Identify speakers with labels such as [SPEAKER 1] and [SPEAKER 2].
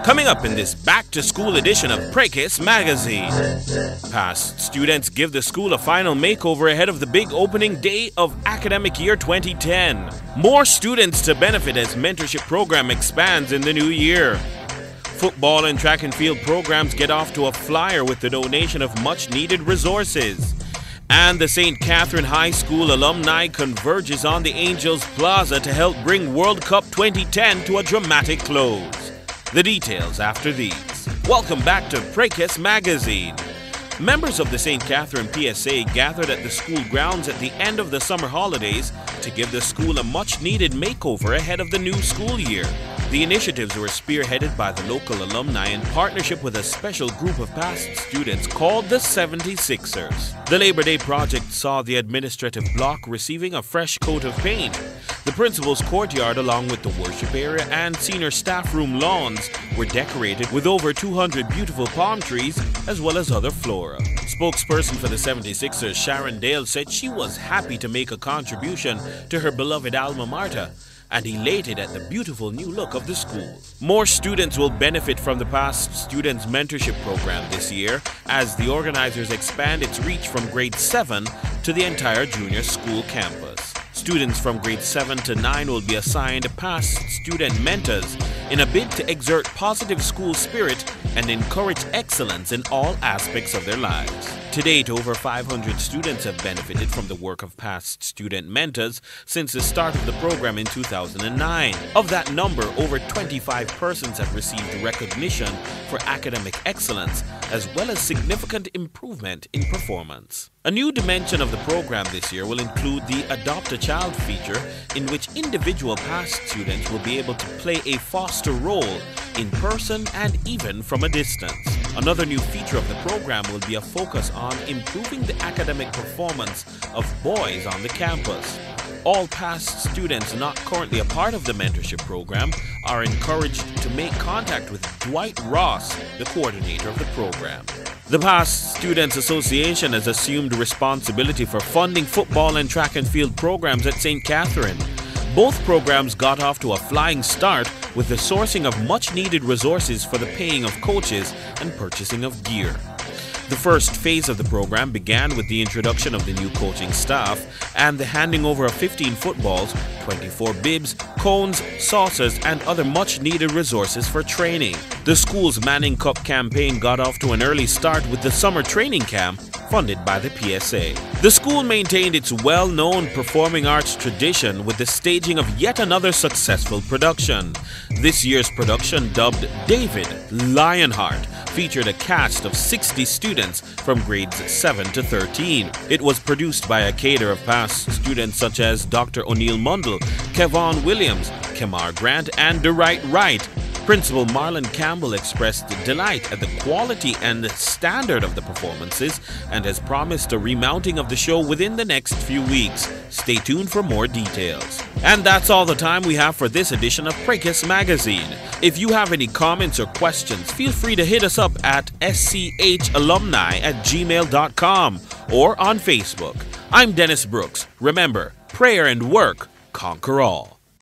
[SPEAKER 1] Coming up in this back-to-school edition of Prekis Magazine. Past students give the school a final makeover ahead of the big opening day of academic year 2010. More students to benefit as mentorship program expands in the new year. Football and track and field programs get off to a flyer with the donation of much-needed resources. And the St. Catherine High School alumni converges on the Angels Plaza to help bring World Cup 2010 to a dramatic close. The details after these. Welcome back to Prekis Magazine. Members of the St. Catherine PSA gathered at the school grounds at the end of the summer holidays to give the school a much-needed makeover ahead of the new school year. The initiatives were spearheaded by the local alumni in partnership with a special group of past students called the 76ers. The Labor Day project saw the administrative block receiving a fresh coat of paint. The principal's courtyard, along with the worship area and senior staff room lawns, were decorated with over 200 beautiful palm trees as well as other flora. Spokesperson for the 76ers, Sharon Dale, said she was happy to make a contribution to her beloved alma mater and elated at the beautiful new look of the school. More students will benefit from the past students mentorship program this year as the organizers expand its reach from grade 7 to the entire junior school campus. Students from grade 7 to 9 will be assigned past student mentors in a bid to exert positive school spirit and encourage excellence in all aspects of their lives. To date, over 500 students have benefited from the work of past student mentors since the start of the program in 2009. Of that number, over 25 persons have received recognition for academic excellence as well as significant improvement in performance. A new dimension of the program this year will include the Adopt a Child feature, in which individual past students will be able to play a foster role in person and even from a distance. Another new feature of the program will be a focus on improving the academic performance of boys on the campus. All past students not currently a part of the mentorship program are encouraged to make contact with Dwight Ross, the coordinator of the program. The Past Students Association has assumed responsibility for funding football and track and field programs at St. Catherine. Both programs got off to a flying start with the sourcing of much-needed resources for the paying of coaches and purchasing of gear. The first phase of the program began with the introduction of the new coaching staff and the handing over of 15 footballs, 24 bibs, cones, saucers, and other much-needed resources for training. The school's Manning Cup campaign got off to an early start with the summer training camp funded by the PSA. The school maintained its well-known performing arts tradition with the staging of yet another successful production. This year's production, dubbed David Lionheart, featured a cast of 60 students from grades 7 to 13. It was produced by a cadre of past students such as Dr. O'Neill Mundell, Kevon Williams, Kemar Grant, and DeWright Wright. Principal Marlon Campbell expressed delight at the quality and standard of the performances and has promised a remounting of the show within the next few weeks. Stay tuned for more details. And that's all the time we have for this edition of Prekis Magazine. If you have any comments or questions, feel free to hit us up at schalumni@gmail.com or on Facebook. I'm Dennis Brooks. Remember, prayer and work conquer all.